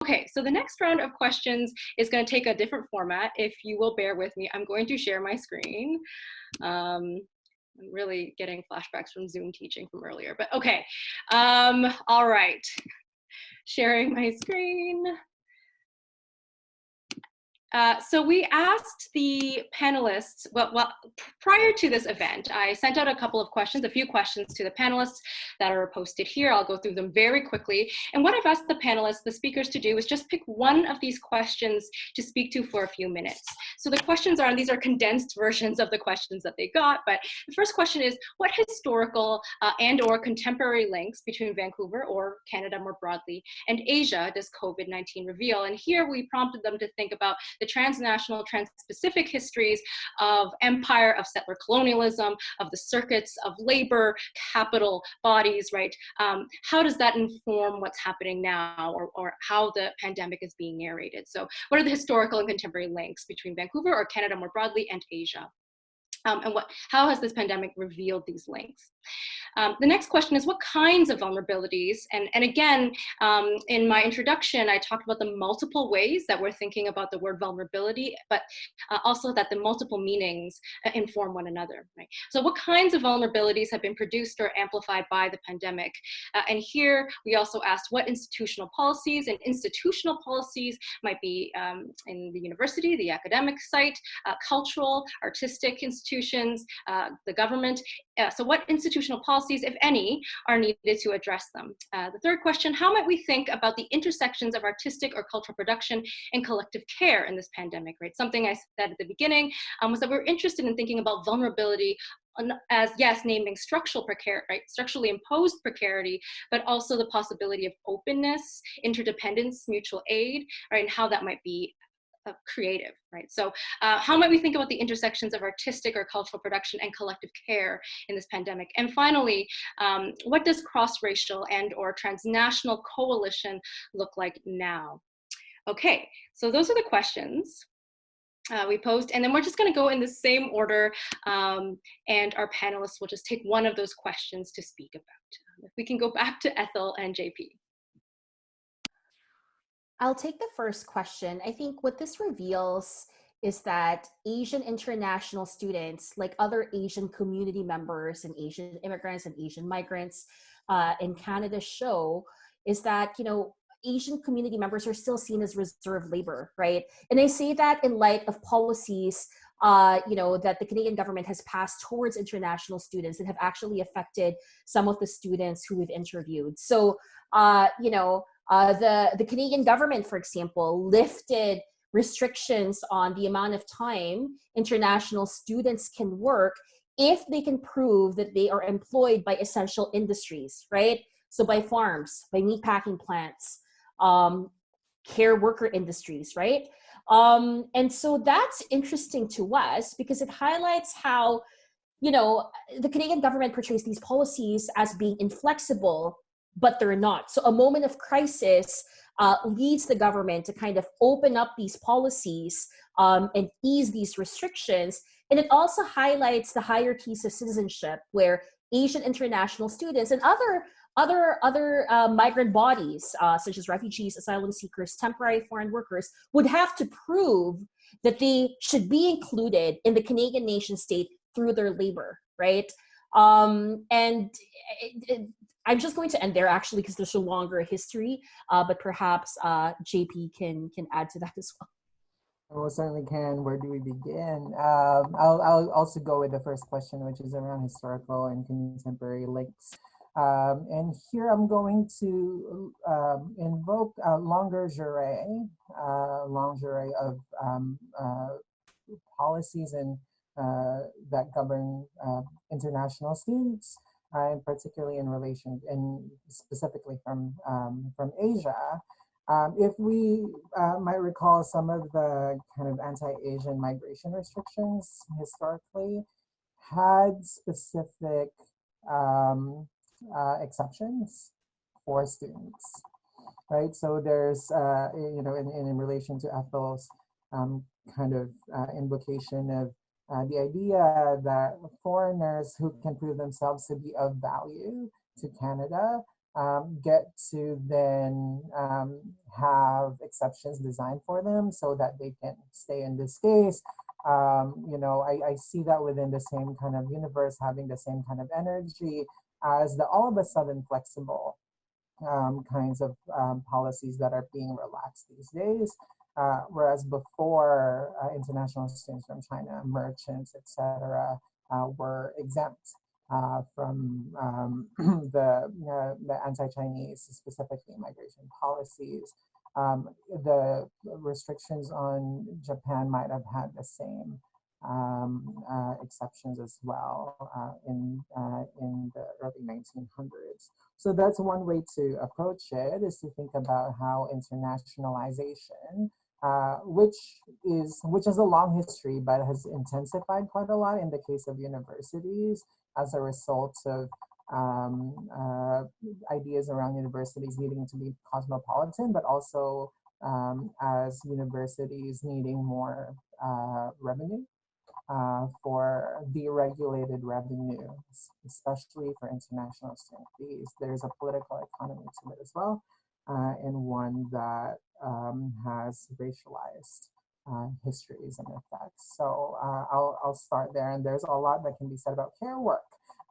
Okay, so the next round of questions is going to take a different format. If you will bear with me, I'm going to share my screen. I'm really getting flashbacks from Zoom teaching from earlier, but okay. All right, sharing my screen. So we asked the panelists, well, prior to this event, I sent out a few questions to the panelists that are posted here. I'll go through them very quickly. And what I've asked the panelists, the speakers, to do is just pick one of these questions to speak to for a few minutes. So the questions are, and these are condensed versions of the questions that they got, but the first question is, what historical and or contemporary links between Vancouver, or Canada more broadly, and Asia does COVID-19 reveal? And here we prompted them to think about the transnational, trans-Pacific histories of empire, of settler colonialism, of the circuits of labor, capital, bodies, right? How does that inform what's happening now, or how the pandemic is being narrated? So what are the historical and contemporary links between Vancouver, or Canada more broadly, and Asia? And how has this pandemic revealed these links? The next question is, what kinds of vulnerabilities? And again, in my introduction, I talked about the multiple ways that we're thinking about the word vulnerability, but also that the multiple meanings inform one another, right? So what kinds of vulnerabilities have been produced or amplified by the pandemic? And here we also asked what institutional policies, and institutional policies might be in the university, the academic site, cultural, artistic institutions, the government. So what institutional policies, if any, are needed to address them? The third question, how might we think about the intersections of artistic or cultural production and collective care in this pandemic, right? Something I said at the beginning was that we're interested in thinking about vulnerability as, yes, naming structural precarity, right? Structurally imposed precarity, but also the possibility of openness, interdependence, mutual aid, right? And how that might be creative, right? So how might we think about the intersections of artistic or cultural production and collective care in this pandemic? And finally, what does cross-racial and or transnational coalition look like now? Okay, so those are the questions we posed, and then we're just gonna go in the same order, and our panelists will just take one of those questions to speak about. If we can go back to Ethel and JP. I'll take the first question. I think what this reveals is that Asian international students, like other Asian community members and Asian immigrants and Asian migrants in Canada, show is that, you know, Asian community members are still seen as reserve labor, right? And I say that in light of policies you know, that the Canadian government has passed towards international students that have actually affected some of the students who we've interviewed. So, you know, the Canadian government, for example, lifted restrictions on the amount of time international students can work if they can prove that they are employed by essential industries, right? So by farms, by meatpacking plants, care worker industries, right? And so that's interesting to us because it highlights how, you know, the Canadian government portrays these policies as being inflexible, but they're not. So a moment of crisis leads the government to kind of open up these policies and ease these restrictions. And it also highlights the hierarchies of citizenship where Asian international students and other migrant bodies, such as refugees, asylum seekers, temporary foreign workers, would have to prove that they should be included in the Canadian nation state through their labor, right? And I'm just going to end there actually because there's a longer history, but perhaps JP can add to that as well. I certainly can. Where do we begin? I'll also go with the first question, which is around historical and contemporary links. And here I'm going to invoke a lingerie of policies and that govern international students, and particularly in relation and specifically from Asia. If we might recall, some of the kind of anti-Asian migration restrictions historically had specific exceptions for students, right? So there's, you know, in relation to Ethel's kind of invocation of the idea that foreigners who can prove themselves to be of value to Canada get to then have exceptions designed for them so that they can stay in this case. I see that within the same kind of universe, having the same kind of energy as the all of a sudden flexible kinds of policies that are being relaxed these days. Whereas before, international students from China, merchants, etc., were exempt from the anti-Chinese, specifically migration policies. The restrictions on Japan might have had the same exceptions as well in the early 1900s. So that's one way to approach it, is to think about how internationalization, which has a long history but has intensified quite a lot in the case of universities as a result of ideas around universities needing to be cosmopolitan, but also as universities needing more revenue for deregulated revenue, especially for international student fees. There's a political economy to it as well, and one that has racialized histories and effects. So I'll start there, and there's a lot that can be said about care work.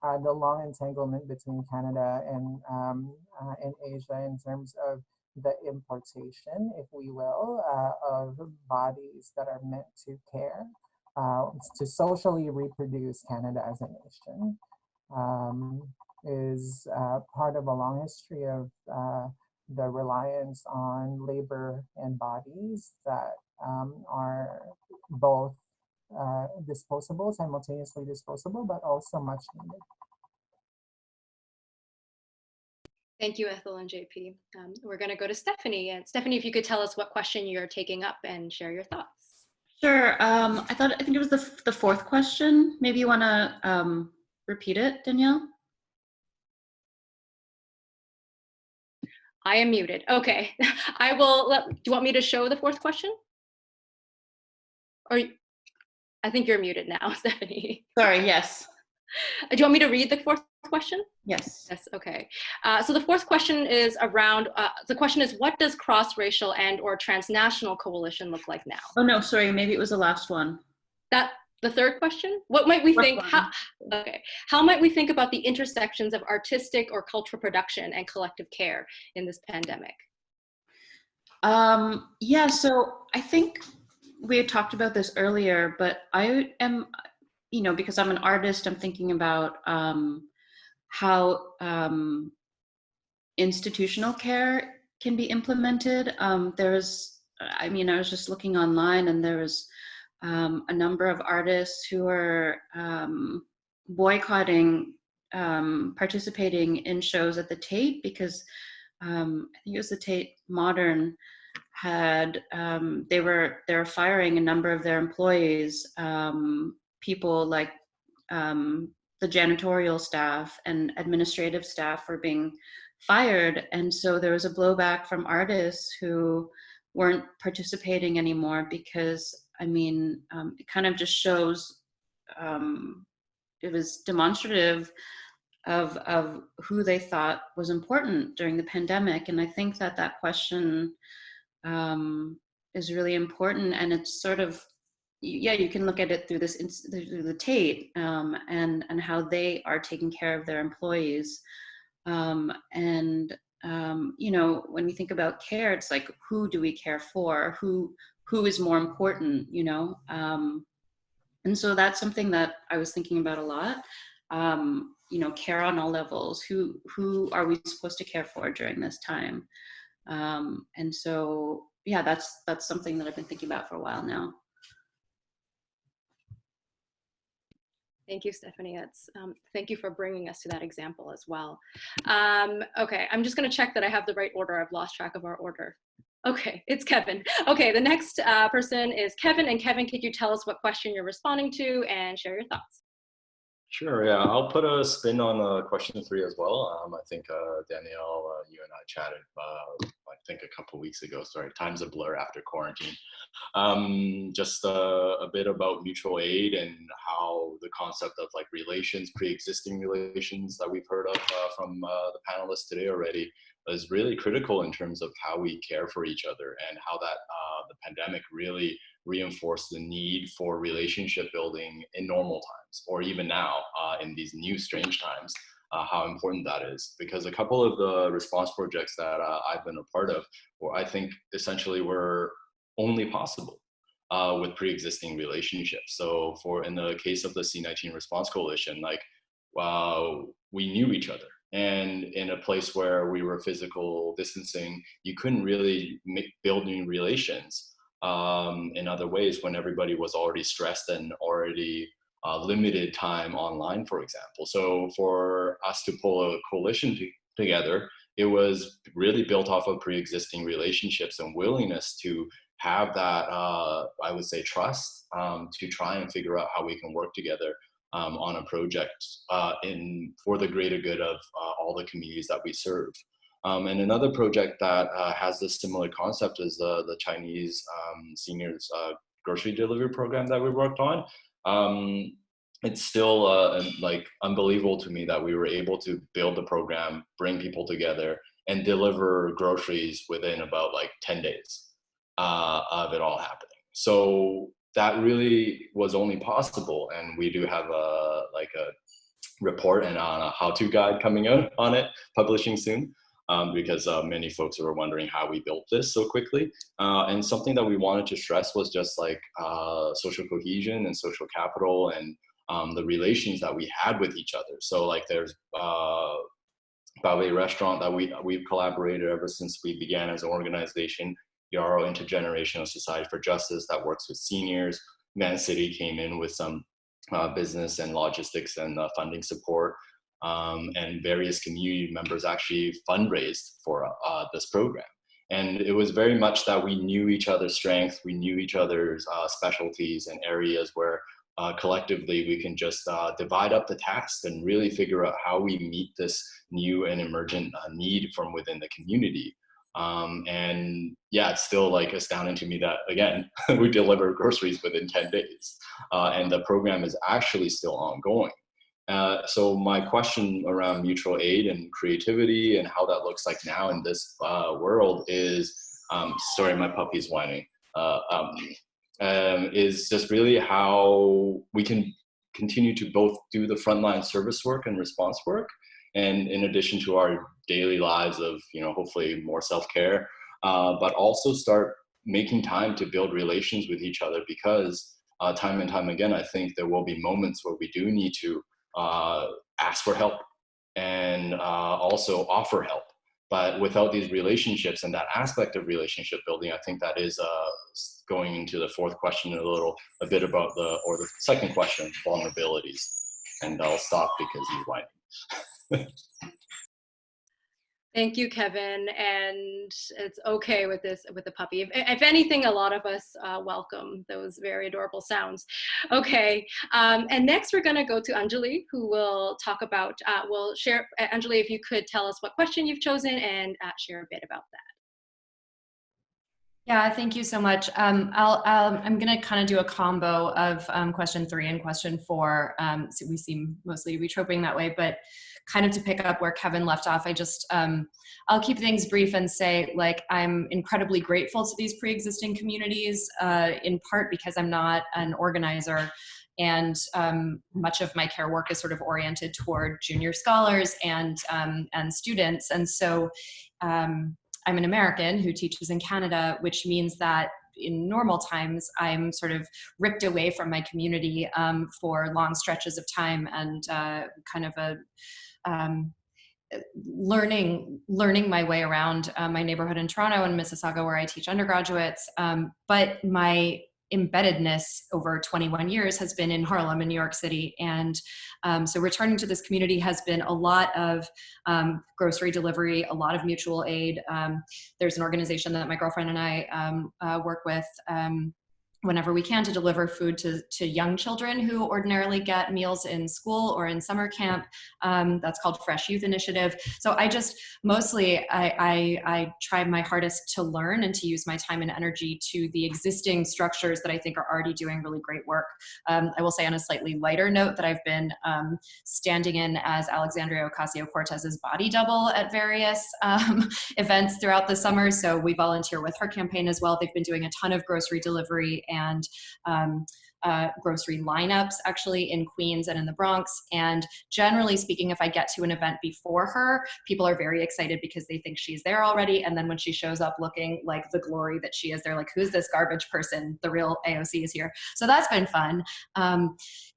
The long entanglement between Canada and Asia in terms of the importation, if we will, of bodies that are meant to care, to socially reproduce Canada as a nation, is part of a long history of the reliance on labor and bodies that are both disposable, simultaneously disposable, but also much needed. Thank you, Ethel and JP. We're going to go to Stephanie. And Stephanie, if you could tell us what question you're taking up and share your thoughts. Sure. I think it was the fourth question. Maybe you want to repeat it, Danielle? I am muted. Okay. I will. Do you want me to show the fourth question? Or I think you're muted now, Stephanie. Sorry, yes. Do you want me to read the fourth question? Yes. Yes, okay. So the fourth question is around, the question is, what does cross-racial and or transnational coalition look like now? Oh no, sorry, maybe it was the last one. The third question? What might we think, how might we think about the intersections of artistic or cultural production and collective care in this pandemic? Yeah, so I think we had talked about this earlier, but I am, because I'm an artist, I'm thinking about how institutional care can be implemented. I was just looking online, and there was a number of artists who are boycotting participating in shows at the Tate because I think it was the Tate Modern had they were firing a number of their employees, people like the janitorial staff and administrative staff were being fired, and so there was a blowback from artists who weren't participating anymore because it kind of just shows it was demonstrative of who they thought was important during the pandemic. And I think that question is really important, and it's sort of, you can look at it through through the Tate and how they are taking care of their employees. When we think about care, it's like, who do we care for? Who is more important, And so that's something that I was thinking about a lot. Care on all levels. Who are we supposed to care for during this time? And so, yeah, that's something that I've been thinking about for a while now. Thank you, Stephanie. Thank you for bringing us to that example as well. Okay, I'm just going to check that I have the right order. I've lost track of our order. Okay, it's Kevin. Okay, the next person is Kevin. And Kevin, could you tell us what question you're responding to and share your thoughts? Sure, yeah, I'll put a spin on question 3 as well. I think Danielle, you and I chatted, I think a couple weeks ago. Sorry, time's a blur after quarantine. Just a bit about mutual aid and how the concept of like relations, pre-existing relations that we've heard of from the panelists today already is really critical in terms of how we care for each other, and how that the pandemic really reinforced the need for relationship building in normal times, or even now in these new strange times, how important that is. Because a couple of the response projects that I've been a part of, or I think essentially were only possible with pre-existing relationships. So in the case of the C19 Response Coalition, like we knew each other. And in a place where we were physical distancing, you couldn't really build new relations in other ways when everybody was already stressed and already limited time online, for example. So for us to pull a coalition together, it was really built off of pre-existing relationships and willingness to have that, I would say, trust to try and figure out how we can work together on a project for the greater good of all the communities that we serve. And another project that has this similar concept is the Chinese seniors grocery delivery program that we worked on. It's still like unbelievable to me that we were able to build the program, bring people together, and deliver groceries within about like 10 days of it all happening. So that really was only possible, and we do have a report and on a how-to guide coming out on it, publishing soon, because many folks were wondering how we built this so quickly. And something that we wanted to stress was just like social cohesion and social capital, and the relations that we had with each other. So like there's Ballet Restaurant that we've collaborated ever since we began as an organization. Yarrow Intergenerational Society for Justice that works with seniors. Man City came in with some business and logistics and funding support, and various community members actually fundraised for this program. And it was very much that we knew each other's strengths, we knew each other's specialties and areas where collectively we can just divide up the task and really figure out how we meet this new and emergent need from within the community. And yeah, it's still like astounding to me that, again, we deliver groceries within 10 days, and the program is actually still ongoing. So my question around mutual aid and creativity and how that looks like now in this world is, sorry, my puppy's whining, is just really how we can continue to both do the frontline service work and response work, and in addition to our daily lives of, hopefully more self-care, but also start making time to build relations with each other, because time and time again, I think there will be moments where we do need to ask for help and also offer help. But without these relationships and that aspect of relationship building, I think that is going into the fourth question a bit about the second question, vulnerabilities. And I'll stop because he's whining. Thank you, Kevin. And it's okay with the puppy. If anything, a lot of us welcome those very adorable sounds. Okay, and next we're gonna go to Anjuli, who will talk about, will share, Anjuli, if you could tell us what question you've chosen and share a bit about that. Yeah, thank you so much. I'm going to kind of do a combo of question 3 and question 4. So we seem mostly to be troping that way, but kind of to pick up where Kevin left off, I'll keep things brief and say, like, I'm incredibly grateful to these pre-existing communities, in part because I'm not an organizer, and much of my care work is sort of oriented toward junior scholars and students. And so I'm an American who teaches in Canada, which means that in normal times, I'm sort of ripped away from my community for long stretches of time, and kind of learning my way around my neighborhood in Toronto and Mississauga, where I teach undergraduates. But my embeddedness over 21 years has been in Harlem in New York City. And so returning to this community has been a lot of grocery delivery, a lot of mutual aid. There's an organization that my girlfriend and I work with whenever we can, to deliver food to young children who ordinarily get meals in school or in summer camp. That's called Fresh Youth Initiative. So I just mostly, I try my hardest to learn and to use my time and energy to the existing structures that I think are already doing really great work. I will say on a slightly lighter note that I've been standing in as Alexandria Ocasio-Cortez's body double at various events throughout the summer. So we volunteer with her campaign as well. They've been doing a ton of grocery delivery and grocery lineups actually in Queens and in the Bronx. And generally speaking, if I get to an event before her, people are very excited because they think she's there already. And then when she shows up looking like the glory that she is, they're like, who's this garbage person? The real AOC is here. So that's been fun.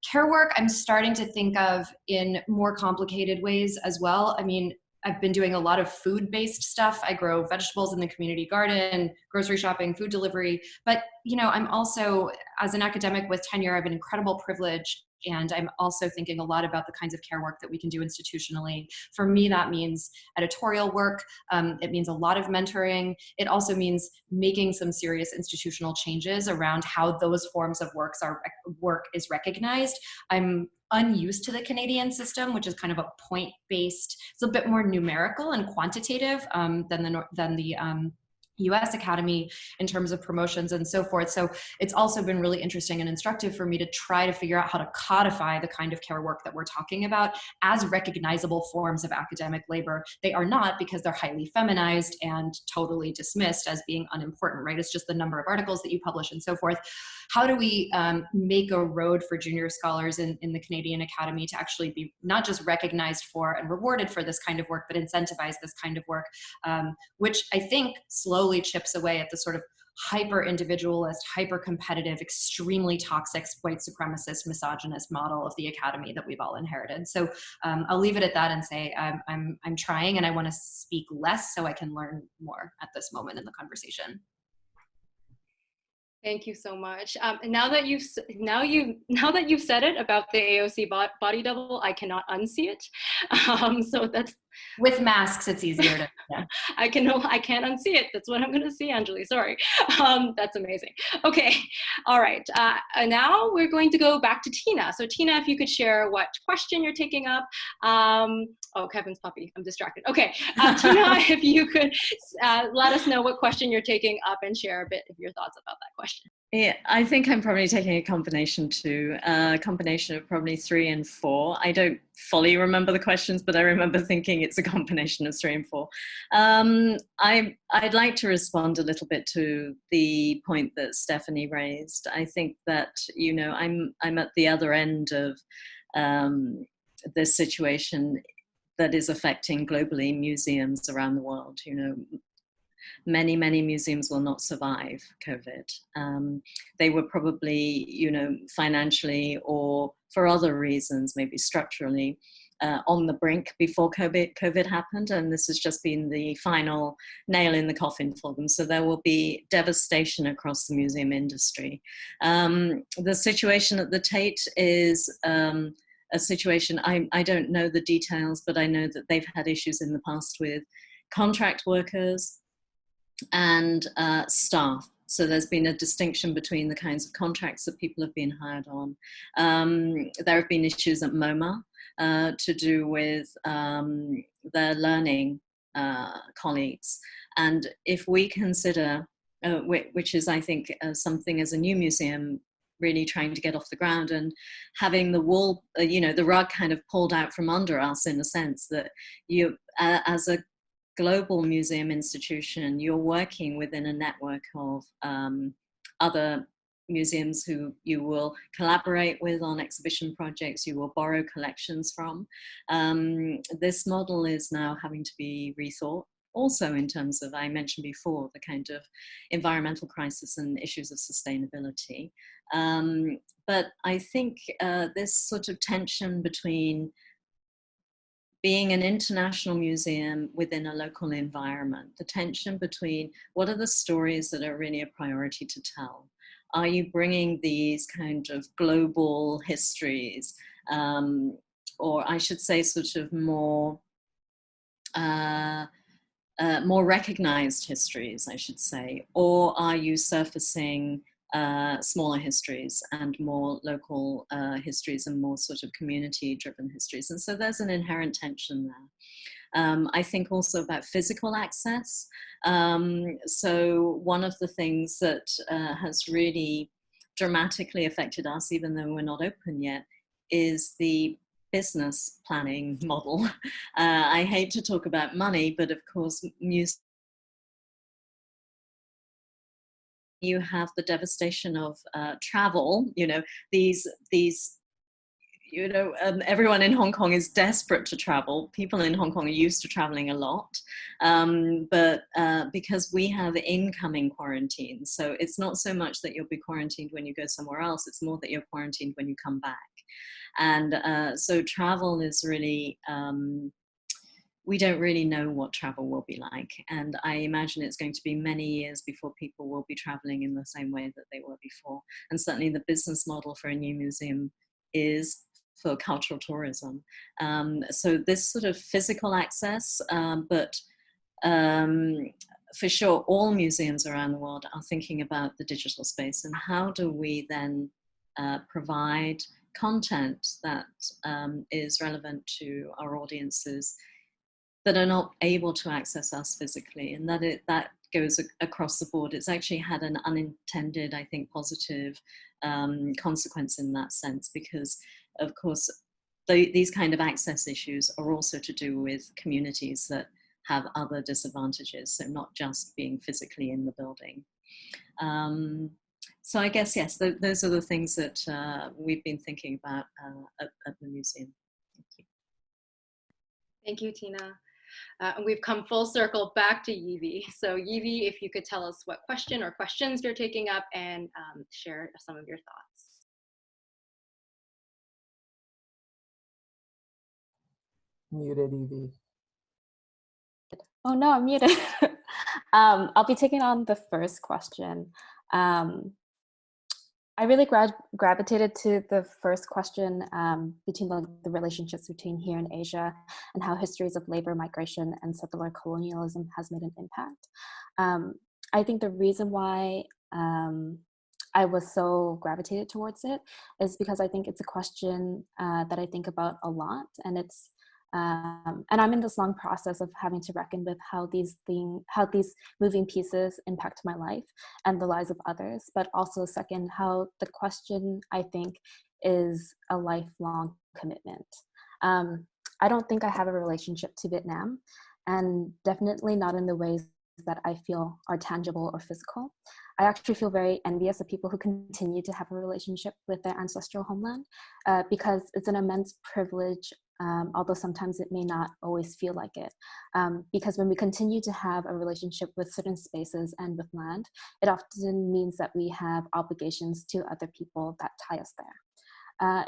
Care work, I'm starting to think of in more complicated ways as well. I mean, I've been doing a lot of food-based stuff. I grow vegetables in the community garden, grocery shopping, food delivery. But, you know, I'm also, as an academic with tenure, I have an incredible privilege. And I'm also thinking a lot about the kinds of care work that we can do institutionally. For me, that means editorial work. It means a lot of mentoring. It also means making some serious institutional changes around how those forms of work is recognized. I'm unused to the Canadian system, which is kind of a point-based, it's a bit more numerical and quantitative than the US Academy in terms of promotions and so forth. So it's also been really interesting and instructive for me to try to figure out how to codify the kind of care work that we're talking about as recognizable forms of academic labor. They are not, because they're highly feminized and totally dismissed as being unimportant, right? It's just the number of articles that you publish and so forth. How do we make a road for junior scholars in the Canadian Academy to actually be not just recognized for and rewarded for this kind of work, but incentivize this kind of work, which I think slowly chips away at the sort of hyper-individualist, hyper-competitive, extremely toxic, white supremacist, misogynist model of the academy that we've all inherited. So I'll leave it at that and say I'm trying, and I want to speak less so I can learn more at this moment in the conversation. Thank you so much. And now that you've said it about the AOC body double, I cannot unsee it. So that's, with masks, it's easier to. Yeah. I can't unsee it. That's what I'm going to see, Anjuli. Sorry. That's amazing. Okay. All right. Now we're going to go back to Tina. So Tina, if you could share what question you're taking up. Oh, Kevin's puppy. I'm distracted. Okay. Tina, if you could let us know what question you're taking up and share a bit of your thoughts about that question. Yeah, I think I'm probably taking a combination of probably 3 and 4. I don't fully remember the questions, but I remember thinking it's a combination of 3 and 4. I'd like to respond a little bit to the point that Stephanie raised. I think that, you know, I'm at the other end of this situation that is affecting globally museums around the world. You know, many museums will not survive COVID. They were probably, you know, financially or for other reasons, maybe structurally, on the brink before COVID happened, and this has just been the final nail in the coffin for them. So there will be devastation across the museum industry. The situation at the Tate is a situation, I don't know the details, but I know that they've had issues in the past with contract workers and staff. So there's been a distinction between the kinds of contracts that people have been hired on. There have been issues at MoMA to do with their learning colleagues. And if we consider, which is I think something as a new museum really trying to get off the ground and having the wool, you know, the rug kind of pulled out from under us, in a sense that you, as a global museum institution, you're working within a network of other museums who you will collaborate with on exhibition projects, you will borrow collections from. This model is now having to be rethought. Also in terms of, I mentioned before, the kind of environmental crisis and issues of sustainability. But I think this sort of tension between being an international museum within a local environment, the tension between what are the stories that are really a priority to tell? Are you bringing these kind of global histories, or I should say sort of more recognized histories, I should say, or are you surfacing smaller histories and more local histories and more sort of community-driven histories. And so there's an inherent tension there. I think also about physical access. So one of the things that has really dramatically affected us, even though we're not open yet, is the business planning model. I hate to talk about money, but of course, you have the devastation of travel. You know, everyone in Hong Kong is desperate to travel. People in Hong Kong are used to traveling a lot, but because we have incoming quarantine, so it's not so much that you'll be quarantined when you go somewhere else, it's more that you're quarantined when you come back. And so travel is really, we don't really know what travel will be like. And I imagine it's going to be many years before people will be traveling in the same way that they were before. And certainly the business model for a new museum is for cultural tourism. So this sort of physical access, but for sure, all museums around the world are thinking about the digital space and how do we then provide content that is relevant to our audiences that are not able to access us physically, and that goes across the board. It's actually had an unintended, I think, positive consequence in that sense, because of course these kind of access issues are also to do with communities that have other disadvantages, so not just being physically in the building. So I guess, yes, those are the things that we've been thinking about at the museum. Thank you. Thank you, Tina. And we've come full circle back to Evie. So Evie, if you could tell us what question or questions you're taking up and share some of your thoughts. Muted, Evie. Oh no, I'm muted. I'll be taking on the first question. I really gravitated to the first question between the relationships between here and Asia and how histories of labor migration and settler colonialism has made an impact. I think the reason why I was so gravitated towards it is because I think it's a question that I think about a lot, and it's and I'm in this long process of having to reckon with how these moving pieces impact my life and the lives of others, but also second, how the question, I think, is a lifelong commitment. I don't think I have a relationship to Vietnam, and definitely not in the ways that I feel are tangible or physical. I actually feel very envious of people who continue to have a relationship with their ancestral homeland because it's an immense privilege, although sometimes it may not always feel like it. Because when we continue to have a relationship with certain spaces and with land, it often means that we have obligations to other people that tie us there.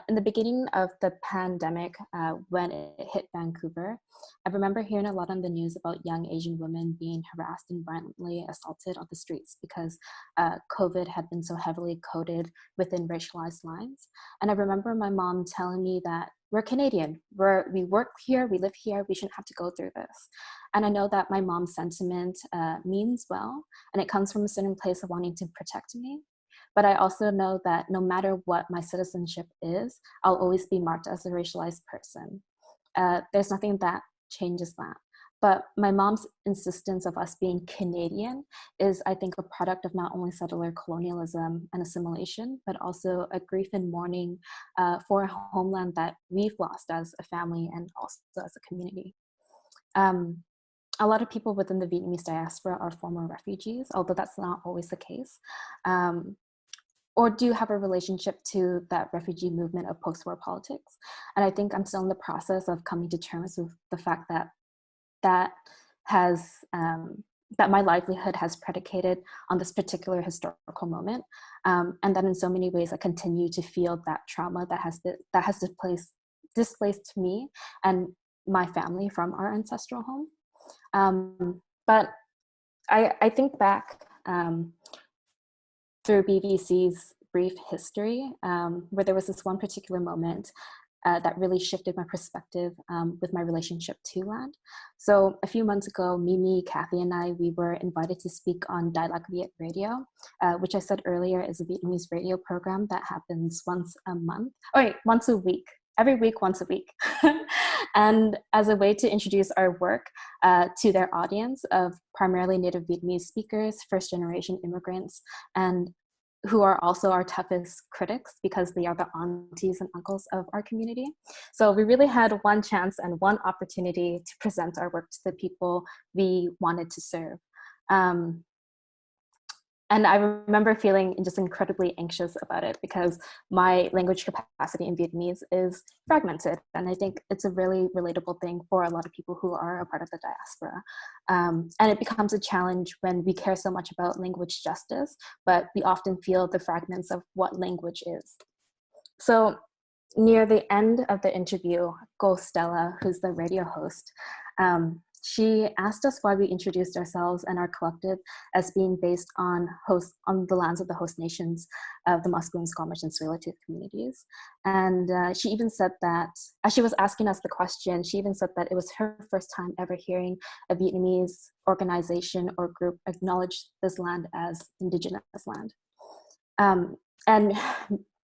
In the beginning of the pandemic, when it hit Vancouver, I remember hearing a lot on the news about young Asian women being harassed and violently assaulted on the streets because COVID had been so heavily coded within racialized lines. And I remember my mom telling me that we're Canadian, we work here, we live here, we shouldn't have to go through this. And I know that my mom's sentiment means well, and it comes from a certain place of wanting to protect me. But I also know that no matter what my citizenship is, I'll always be marked as a racialized person. There's nothing that changes that. But my mom's insistence of us being Canadian is, I think, a product of not only settler colonialism and assimilation, but also a grief and mourning for a homeland that we've lost as a family and also as a community. A lot of people within the Vietnamese diaspora are former refugees, although that's not always the case. Or do have a relationship to that refugee movement of post-war politics. And I think I'm still in the process of coming to terms with the fact that that my livelihood has predicated on this particular historical moment. And that in so many ways I continue to feel that trauma that has displaced me and my family from our ancestral home. But I think back through BVC's brief history, where there was this one particular moment that really shifted my perspective with my relationship to land. So a few months ago, Mimi, Kathy, and we were invited to speak on Dialogue Viet Radio, which I said earlier is a Vietnamese radio program that happens once a month, once a week. Every week, once a week. And as a way to introduce our work to their audience of primarily Native Vietnamese speakers, first-generation immigrants, and who are also our toughest critics because they are the aunties and uncles of our community. So we really had one chance and one opportunity to present our work to the people we wanted to serve. And I remember feeling just incredibly anxious about it because my language capacity in Vietnamese is fragmented. And I think it's a really relatable thing for a lot of people who are a part of the diaspora. And it becomes a challenge when we care so much about language justice, but we often feel the fragments of what language is. So near the end of the interview, Go Stella, who's the radio host, she asked us why we introduced ourselves and our collective as being based on the lands of the host nations of the Musqueam, Squamish, and Tsleil-Waututh communities. And she even said that, as she was asking us the question, she even said that it was her first time ever hearing a Vietnamese organization or group acknowledge this land as Indigenous land. And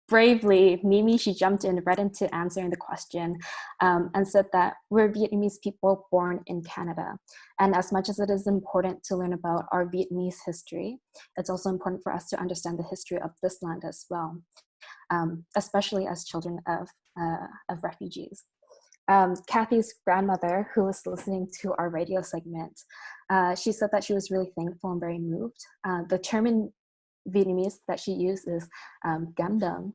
bravely, Mimi, she jumped in right into answering the question and said that we're Vietnamese people born in Canada. And as much as it is important to learn about our Vietnamese history, it's also important for us to understand the history of this land as well, especially as children of refugees. Kathy's grandmother, who was listening to our radio segment, she said that she was really thankful and very moved. The term in Vietnamese that she used is "gam dum"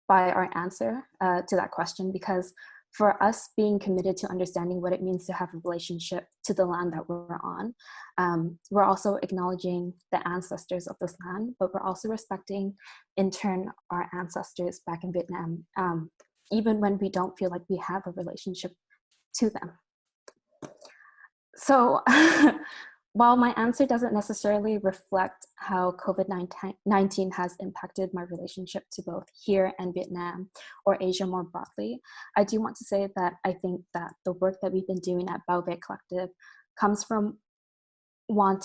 by our answer to that question, because for us being committed to understanding what it means to have a relationship to the land that we're on, we're also acknowledging the ancestors of this land, but we're also respecting, in turn, our ancestors back in Vietnam, even when we don't feel like we have a relationship to them. So while my answer doesn't necessarily reflect how COVID-19 has impacted my relationship to both here and Vietnam or Asia more broadly, I do want to say that I think that the work that we've been doing at Bảo Vệ Collective comes from a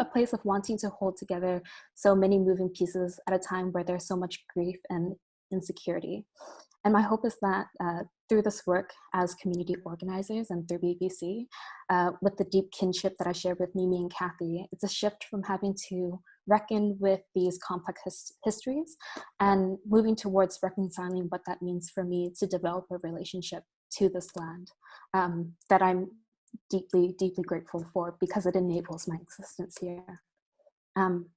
place of wanting to hold together so many moving pieces at a time where there's so much grief and insecurity. And my hope is that through this work as community organizers and through BBC, with the deep kinship that I shared with Mimi and Kathy, it's a shift from having to reckon with these complex histories and moving towards reconciling what that means for me to develop a relationship to this land that I'm deeply, deeply grateful for because it enables my existence here. And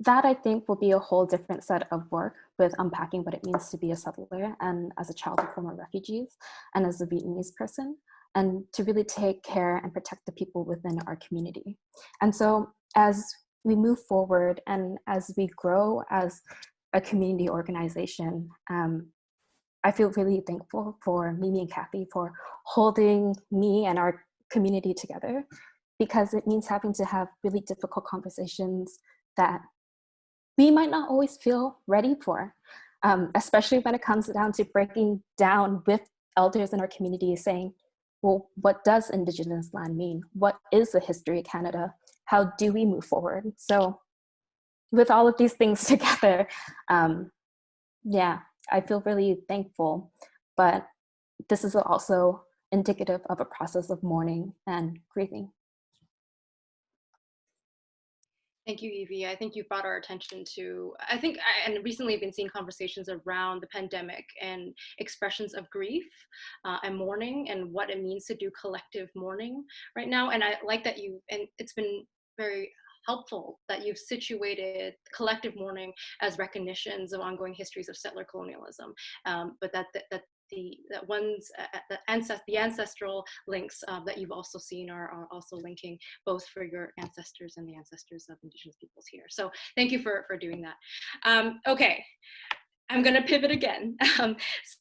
that, I think, will be a whole different set of work with unpacking what it means to be a settler and as a child of former refugees and as a Vietnamese person, and to really take care and protect the people within our community. And so as we move forward and as we grow as a community organization, I feel really thankful for Mimi and Kathy for holding me and our community together, because it means having to have really difficult conversations that we might not always feel ready for, especially when it comes down to breaking down with elders in our community saying, well, what does Indigenous land mean? What is the history of Canada? How do we move forward? So with all of these things together, yeah, I feel really thankful, but this is also indicative of a process of mourning and grieving. Thank you, Evie. I think you brought our attention to, and recently I've been seeing conversations around the pandemic and expressions of grief and mourning and what it means to do collective mourning right now. And I like that and it's been very helpful that you've situated collective mourning as recognitions of ongoing histories of settler colonialism, but the ancestral links that you've also seen are also linking both for your ancestors and the ancestors of Indigenous peoples here. So thank you for doing that. Okay. I'm going to pivot again.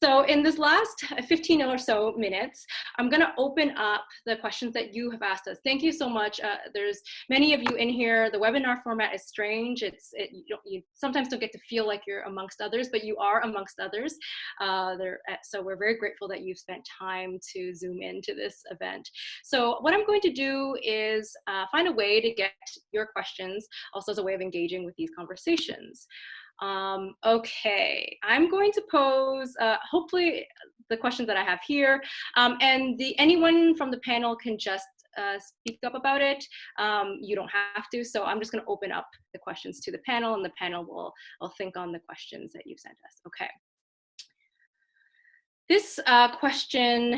So in this last 15 or so minutes, I'm going to open up the questions that you have asked us. Thank you so much. There's many of you in here. The webinar format is strange. You sometimes don't get to feel like you're amongst others, but you are amongst others. So we're very grateful that you've spent time to Zoom into this event. So what I'm going to do is find a way to get your questions also as a way of engaging with these conversations. Okay, I'm going to pose hopefully the questions that I have here, and anyone from the panel can just speak up about it. You don't have to, so I'm just going to open up the questions to the panel, and the panel will think on the questions that you've sent us. Okay. This question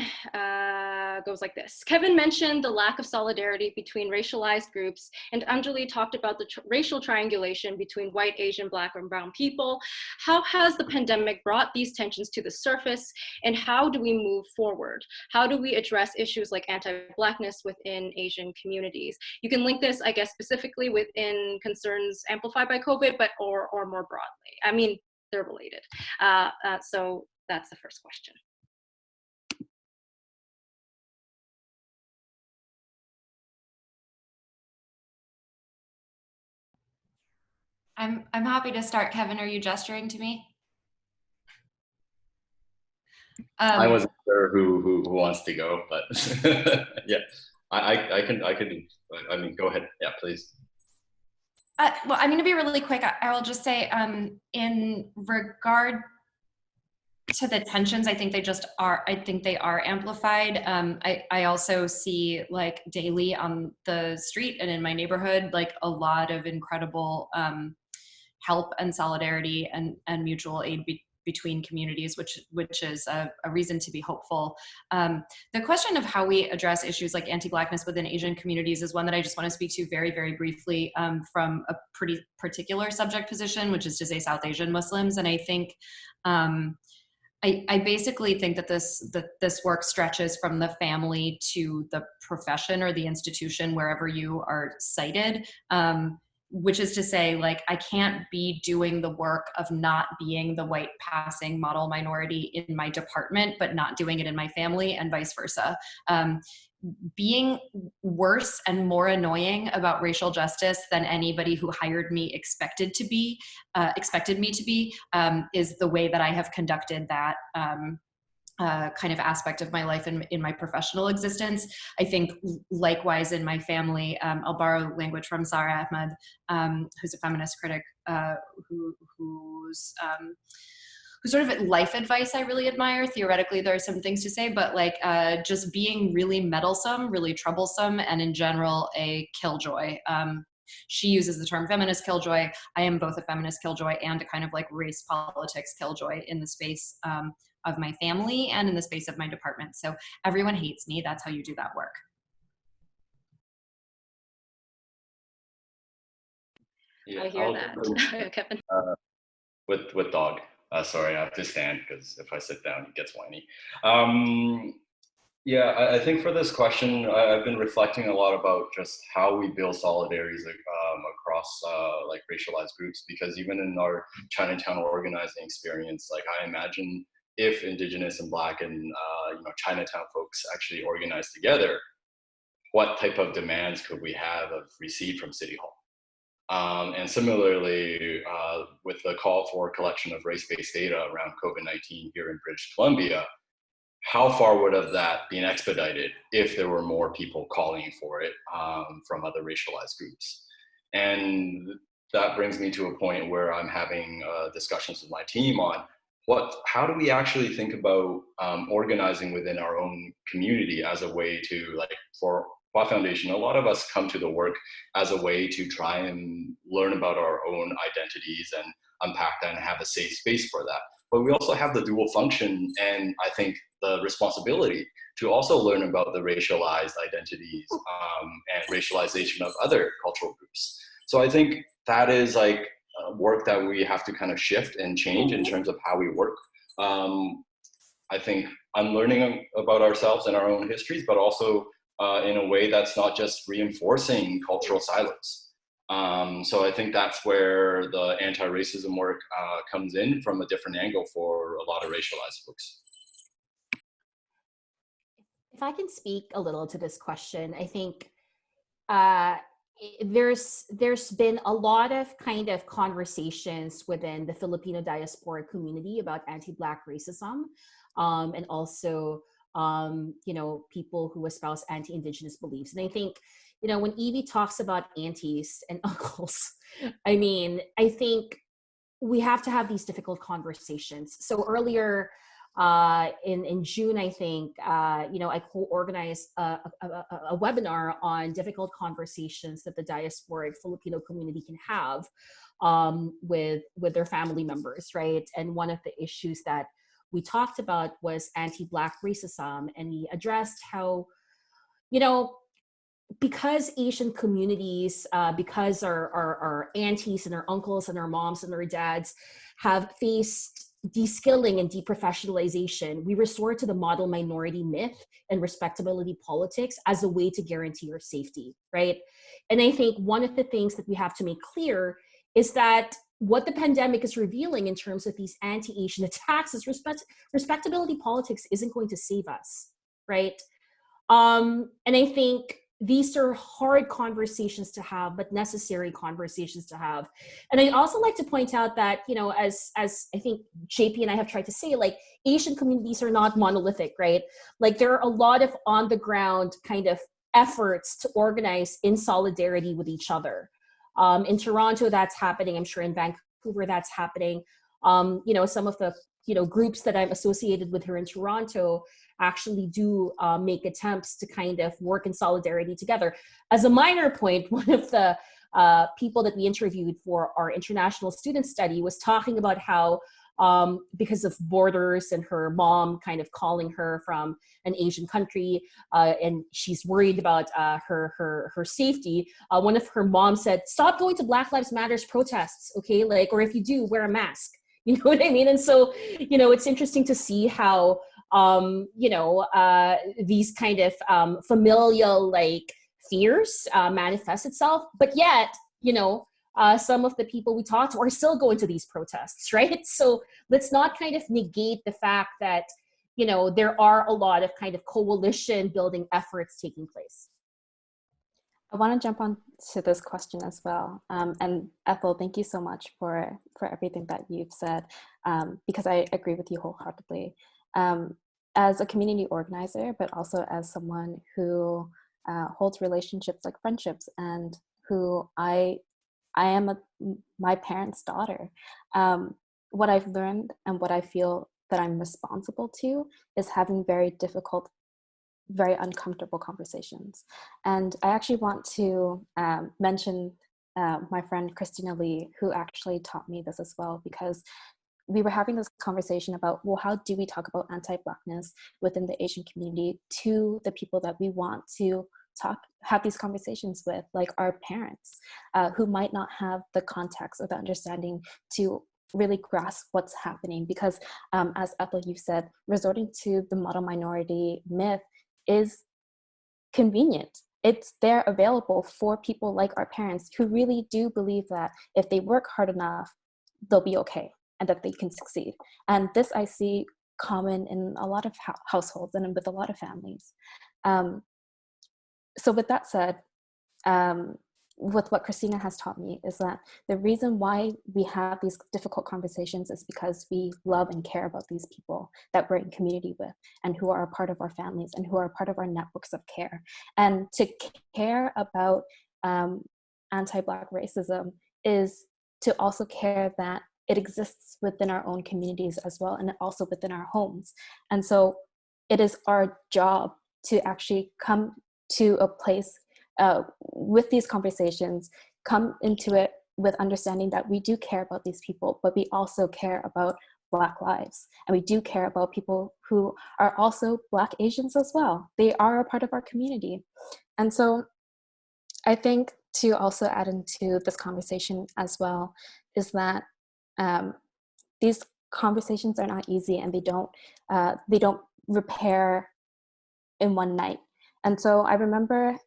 goes like this. Kevin mentioned the lack of solidarity between racialized groups, and Anjuli talked about the racial triangulation between white, Asian, Black, and brown people. How has the pandemic brought these tensions to the surface, and how do we move forward? How do we address issues like anti-Blackness within Asian communities? You can link this, I guess, specifically within concerns amplified by COVID, but or more broadly. I mean, they're related. So that's the first question. I'm happy to start. Kevin, are you gesturing to me? I wasn't sure who wants to go, but yeah, I mean, go ahead. Yeah, please. Well, I'm going to be really quick. I will just say, in regard to the tensions, I think they just are. I think they are amplified. I also see, like, daily on the street and in my neighborhood, like, a lot of incredible help and solidarity and mutual aid between communities, which is a reason to be hopeful. The question of how we address issues like anti-Blackness within Asian communities is one that I just want to speak to very, very briefly from a pretty particular subject position, which is to say South Asian Muslims. And I think I basically think that this work stretches from the family to the profession or the institution, wherever you are cited. Which is to say, like, I can't be doing the work of not being the white passing model minority in my department, but not doing it in my family, and vice versa. Being worse and more annoying about racial justice than anybody who hired me expected me to be is the way that I have conducted that kind of aspect of my life in my professional existence. I think likewise in my family, I'll borrow language from Zara Ahmed, who's a feminist critic, whose sort of life advice I really admire. Theoretically, there are some things to say, but like just being really meddlesome, really troublesome, and in general, a killjoy. She uses the term feminist killjoy. I am both a feminist killjoy and a kind of like race politics killjoy in the space of my family and in the space of my department. So everyone hates me. That's how you do that work. Yeah, I hear that, Kevin. With dog. Sorry, I have to stand because if I sit down, he gets whiny. Yeah, I think for this question, I've been reflecting a lot about just how we build solidarities across like racialized groups, because even in our Chinatown organizing experience, like I imagine if Indigenous and Black and Chinatown folks actually organized together, what type of demands could we have received from City Hall? And similarly, with the call for collection of race-based data around COVID-19 here in British Columbia, how far would have that been expedited if there were more people calling for it from other racialized groups? And that brings me to a point where I'm having discussions with my team on how do we actually think about organizing within our own community as a way to, like, for Hua Foundation, a lot of us come to the work as a way to try and learn about our own identities and unpack that and have a safe space for that. But we also have the dual function, and I think the responsibility to also learn about the racialized identities and racialization of other cultural groups. So I think that is like work that we have to kind of shift and change in terms of how we work. I think unlearning about ourselves and our own histories, but also in a way that's not just reinforcing cultural silos. So I think that's where the anti-racism work comes in from a different angle for a lot of racialized folks. If I can speak a little to this question, I think there's been a lot of kind of conversations within the Filipino diaspora community about anti-Black racism, and also you know, people who espouse anti-Indigenous beliefs. And I think, you know, when Evie talks about aunties and uncles, I mean, I think we have to have these difficult conversations. So earlier in June, I think, you know, I co-organized a webinar on difficult conversations that the diasporic Filipino community can have with their family members, right? And one of the issues that we talked about was anti-Black racism, and we addressed how, you know, because Asian communities, because our aunties and our uncles and our moms and our dads have faced de-skilling and deprofessionalization, we resort to the model minority myth and respectability politics as a way to guarantee our safety, right? And I think one of the things that we have to make clear is that what the pandemic is revealing in terms of these anti-Asian attacks is respectability politics isn't going to save us, right? And I think these are hard conversations to have, but necessary conversations to have. And I'd also like to point out that, you know, as I think JP and I have tried to say, like, Asian communities are not monolithic, right? Like, there are a lot of on the ground kind of efforts to organize in solidarity with each other. In Toronto, that's happening. I'm sure in Vancouver, that's happening. You know, some of the, you know, groups that I'm associated with here in Toronto actually do make attempts to kind of work in solidarity together. As a minor point, one of the people that we interviewed for our international student study was talking about how because of borders and her mom kind of calling her from an Asian country, and she's worried about her safety. One of her moms said, "Stop going to Black Lives Matters protests, okay? Like, or if you do, wear a mask." You know what I mean? And so, you know, it's interesting to see how, you know, these kind of familial like fears manifest itself, but yet, you know, some of the people we talk to are still going to these protests, right? So let's not kind of negate the fact that, you know, there are a lot of kind of coalition building efforts taking place. I want to jump on to this question as well. And Ethel, thank you so much for everything that you've said, because I agree with you wholeheartedly. As a community organizer, but also as someone who holds relationships like friendships, and who I am my parents' daughter. What I've learned and what I feel that I'm responsible to is having very difficult, very uncomfortable conversations. And I actually want to mention my friend Christina Lee, who actually taught me this as well, because we were having this conversation about, well, how do we talk about anti-Blackness within the Asian community to the people that we want to have these conversations with, like our parents, who might not have the context or the understanding to really grasp what's happening. Because as Ethel, you've said, resorting to the model minority myth is convenient. It's there available for people like our parents who really do believe that if they work hard enough, they'll be okay and that they can succeed. And this I see common in a lot of households and with a lot of families. So with that said, with what Christina has taught me is that the reason why we have these difficult conversations is because we love and care about these people that we're in community with, and who are a part of our families and who are a part of our networks of care. And to care about anti-Black racism is to also care that it exists within our own communities as well, and also within our homes. And so it is our job to actually come to a place with these conversations, come into it with understanding that we do care about these people, but we also care about Black lives. And we do care about people who are also Black Asians as well. They are a part of our community. And so I think to also add into this conversation as well is that these conversations are not easy, and they don't repair in one night. And so I remember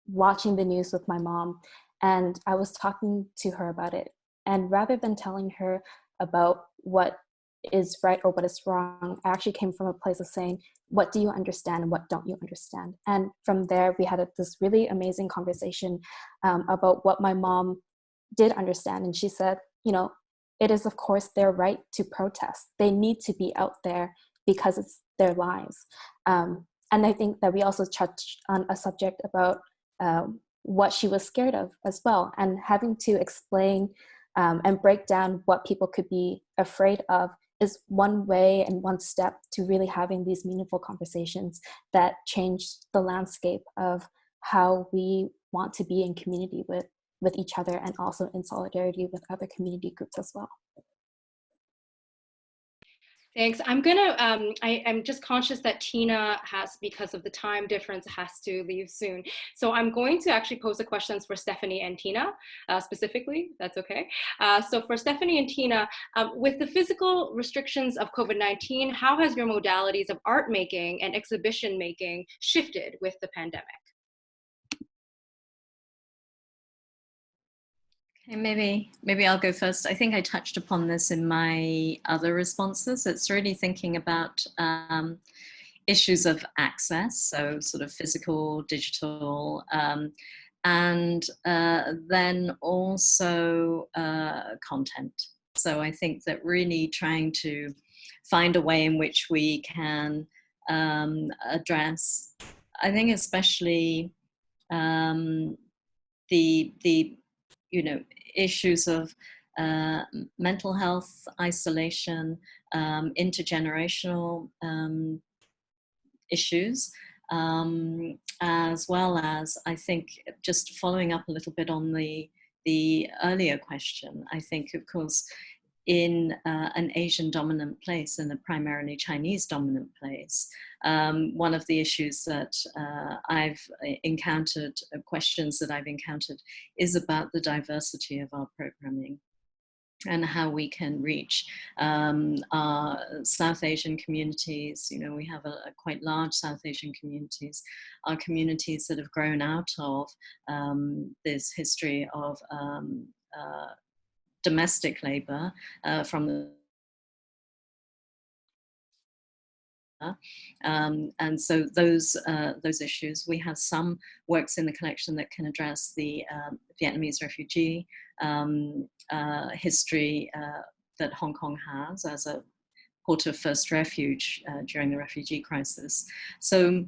watching the news with my mom, And I was talking to her about it. And rather than telling her about what is right or what is wrong, I actually came from a place of saying, what do you understand and what don't you understand? And from there, we had this really amazing conversation about what my mom did understand. And she said, you know, it is of course their right to protest. They need to be out there because it's their lives. And I think that we also touched on a subject about what she was scared of as well, and having to explain and break down what people could be afraid of is one way and one step to really having these meaningful conversations that change the landscape of how we want to be in community with each other, and also in solidarity with other community groups as well. Thanks. I'm gonna, I'm just conscious that Tina has, because of the time difference, has to leave soon. So I'm going to actually pose the questions for Stephanie and Tina specifically, that's okay. So for Stephanie and Tina, with the physical restrictions of COVID-19, how has your modalities of art making and exhibition making shifted with the pandemic? Okay, maybe I'll go first. I think I touched upon this in my other responses. It's really thinking about issues of access, so sort of physical, digital, and then also content. So I think that really trying to find a way in which we can address, I think especially the you know, issues of mental health, isolation, intergenerational issues, as well as, I think, just following up a little bit on the earlier question, I think, of course, in an Asian dominant place, in a primarily Chinese dominant place, one of the issues that I've encountered, questions that I've encountered, is about the diversity of our programming and how we can reach our South Asian communities. You know, we have a quite large South Asian communities, our communities that have grown out of this history of domestic labor from the and so those issues, we have some works in the collection that can address the Vietnamese refugee history that Hong Kong has as a port of first refuge during the refugee crisis. So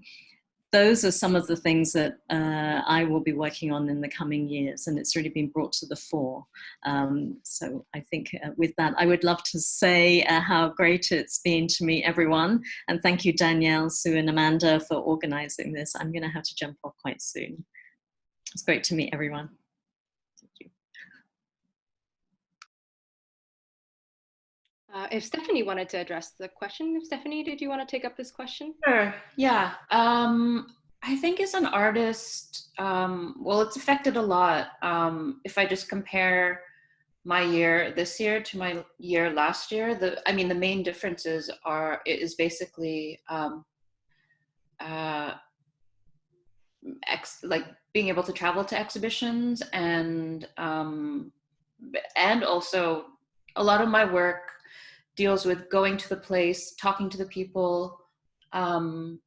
those are some of the things that I will be working on in the coming years, and it's really been brought to the fore. So I think with that, I would love to say how great it's been to meet everyone, and thank you, Danielle, Sue, and Amanda for organizing this. I'm going to have to jump off quite soon. It's great to meet everyone. Thank you. If Stephanie wanted to address the question, Stephanie, did you want to take up this question? Sure, yeah. I think as an artist, well, it's affected a lot. If I just compare my year this year to my year last year, the main differences is basically like being able to travel to exhibitions, and also a lot of my work deals with going to the place, talking to the people, and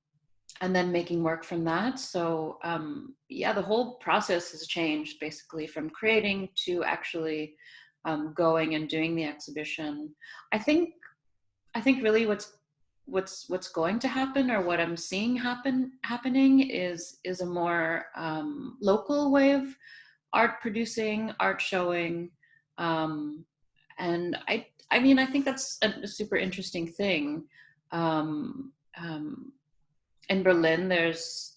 then making work from that. So yeah, the whole process has changed basically from creating to actually going and doing the exhibition. I think really what's going to happen, or what I'm seeing happening is a more local way of art producing, art showing, and I think that's a super interesting thing. In Berlin, there's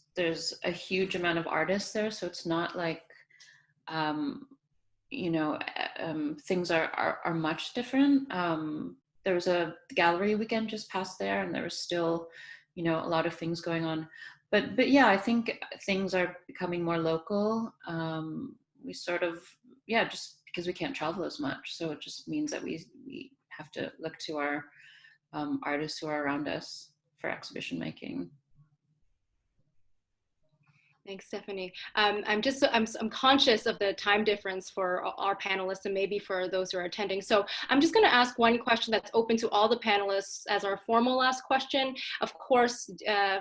a huge amount of artists there, so it's not like things are much different. There was a gallery weekend just passed there, and there was still, a lot of things going on. But yeah, I think things are becoming more local. We sort of, just because we can't travel as much, so it just means that we have to look to our artists who are around us for exhibition making. Thanks, Stephanie. I'm conscious of the time difference for our panelists and maybe for those who are attending. So I'm just going to ask one question that's open to all the panelists as our formal last question. Of course,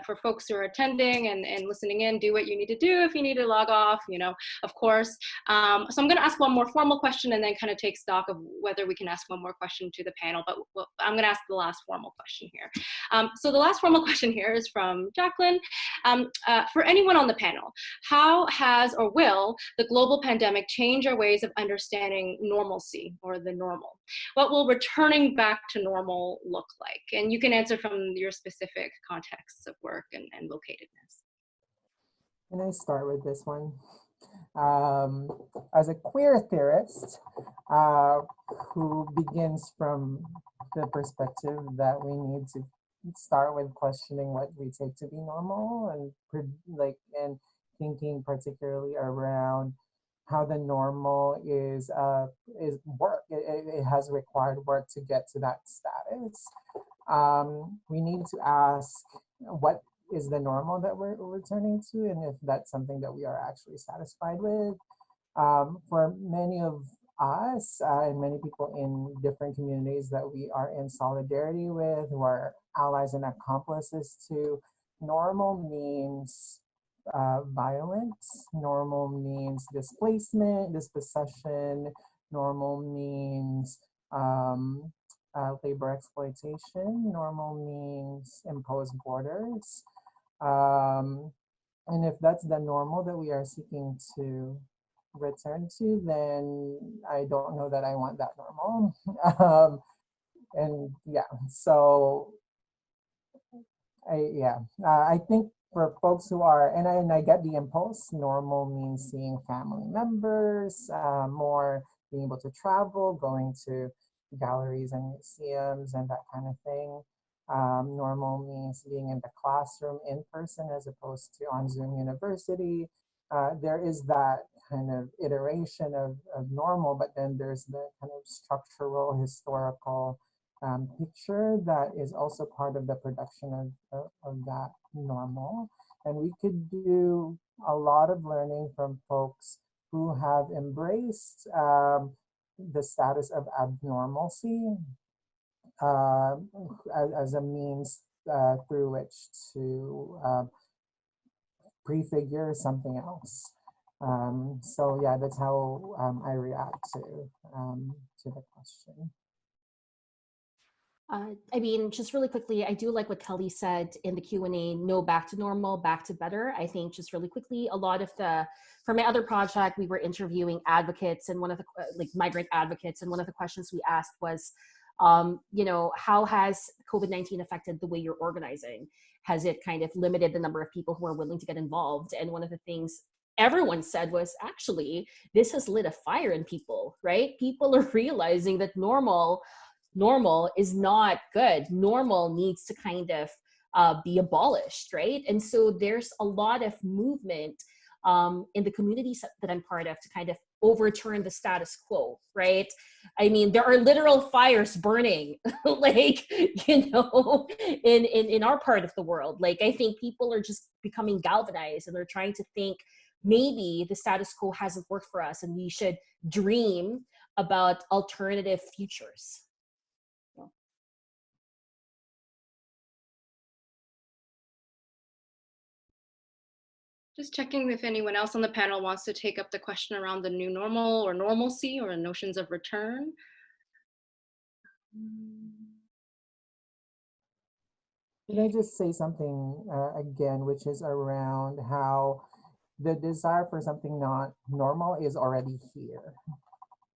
for folks who are attending and listening in, do what you need to do. If you need to log off, you know, of course. So I'm going to ask one more formal question and then kind of take stock of whether we can ask one more question to the panel. But I'm going to ask the last formal question here. So the last formal question here is from Jacqueline. For anyone on the panel, how has or will the global pandemic change our ways of understanding normalcy or the normal? What will returning back to normal look like? And you can answer from your specific contexts of work and locatedness. Can I start with this one? As a queer theorist who begins from the perspective that we need to start with questioning what we take to be normal and thinking particularly around how the normal is work. It has required work to get to that status. We need to ask what is the normal that we're returning to, and if that's something that we are actually satisfied with. For many of us and many people in different communities that we are in solidarity with, who are allies and accomplices to, normal means violence, normal means displacement, dispossession, normal means labor exploitation, normal means imposed borders. And if that's the normal that we are seeking to return to, then I don't know that I want that normal. And yeah, so I think for folks who are, and I get the impulse, normal means seeing family members, more being able to travel, going to galleries and museums and that kind of thing. Normal means being in the classroom in person as opposed to on Zoom University. There is that kind of iteration of normal, but then there's the kind of structural, historical picture that is also part of the production of that normal. And we could do a lot of learning from folks who have embraced the status of abnormalcy as a means through which to prefigure something else. So yeah, that's how I react to the question. I mean, just really quickly, I do like what Kelly said in the Q&A, no back to normal, back to better. I think just really quickly, a lot of for my other project, we were interviewing advocates and one of the, migrant advocates, and one of the questions we asked was, you know, how has COVID-19 affected the way you're organizing? Has it kind of limited the number of people who are willing to get involved? And one of the things everyone said was, actually, this has lit a fire in people, right? People are realizing that normal is not good. Normal needs to kind of be abolished, right? And so there's a lot of movement in the communities that I'm part of to kind of overturn the status quo, right? I mean, there are literal fires burning, like, you know, in our part of the world. Like, I think people are just becoming galvanized and they're trying to think, maybe the status quo hasn't worked for us and we should dream about alternative futures. Just checking if anyone else on the panel wants to take up the question around the new normal or normalcy or notions of return. Can I just say something again, which is around how the desire for something not normal is already here,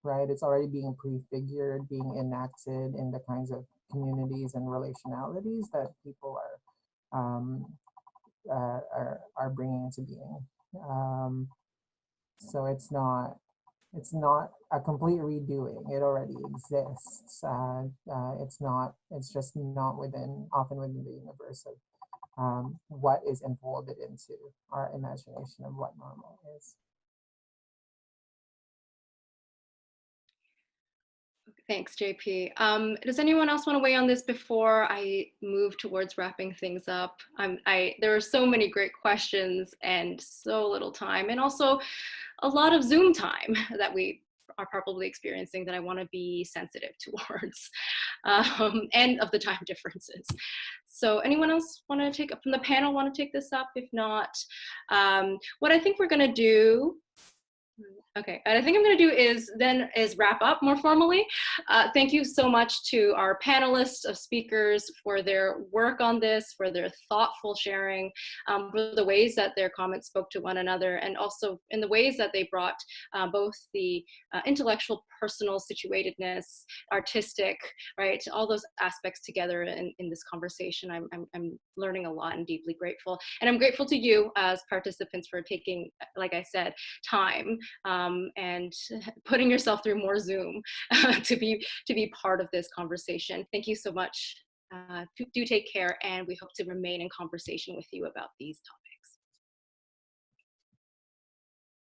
right? It's already being prefigured, being enacted in the kinds of communities and relationalities that people are bringing into being. So it's not a complete redoing. It already exists. It's just not often within the universe of what is enfolded into our imagination of what normal is. Thanks, JP. Does anyone else want to weigh on this before I move towards wrapping things up? There are so many great questions and so little time, and also a lot of Zoom time that we are probably experiencing that I want to be sensitive towards, and of the time differences. So anyone else want to take up from the panel, want to take this up? If not, what I think we're going to do, okay, what I think I'm going to do is wrap up more formally. Thank you so much to our panelists of speakers for their work on this, for their thoughtful sharing, for the ways that their comments spoke to one another, and also in the ways that they brought both the intellectual, personal situatedness, artistic, right, all those aspects together in this conversation. I'm learning a lot and deeply grateful. And I'm grateful to you as participants for taking, like I said, time and putting yourself through more Zoom to be part of this conversation. Thank you so much. Do take care, and we hope to remain in conversation with you about these topics.